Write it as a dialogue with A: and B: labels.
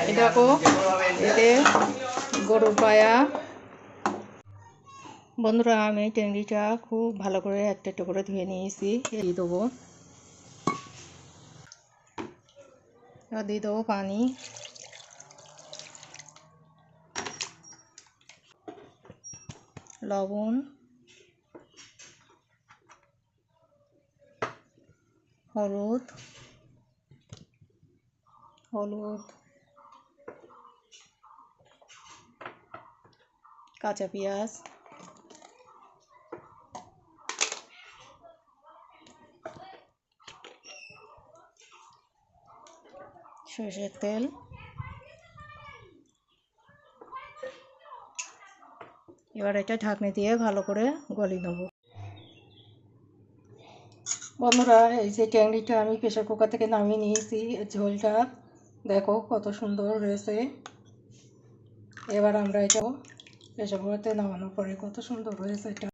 A: এই দেখো এতে গরুর পায়া। বন্ধুরা আমি চিংড়িটা খুব ভালো করে একটা একটা করে ধুয়ে নিয়েছি। দিয়ে দেবো পানি, লবণ, হলুদ, কাঁচা পেঁয়াজ, সরষের তেল, এবার এটা ঢাকনি দিয়ে ভালো করে গলিয়ে নেব। বন্ধুরা এই যে চিংড়িটা আমি প্রেসার কুকার থেকে নামিয়ে নিয়েছি, ঝোলটা দেখো কত সুন্দর হয়েছে। এবার আমরা এটা প্রেসার কুকার থেকে নামানোর পরে কত সুন্দর হয়েছে এটা।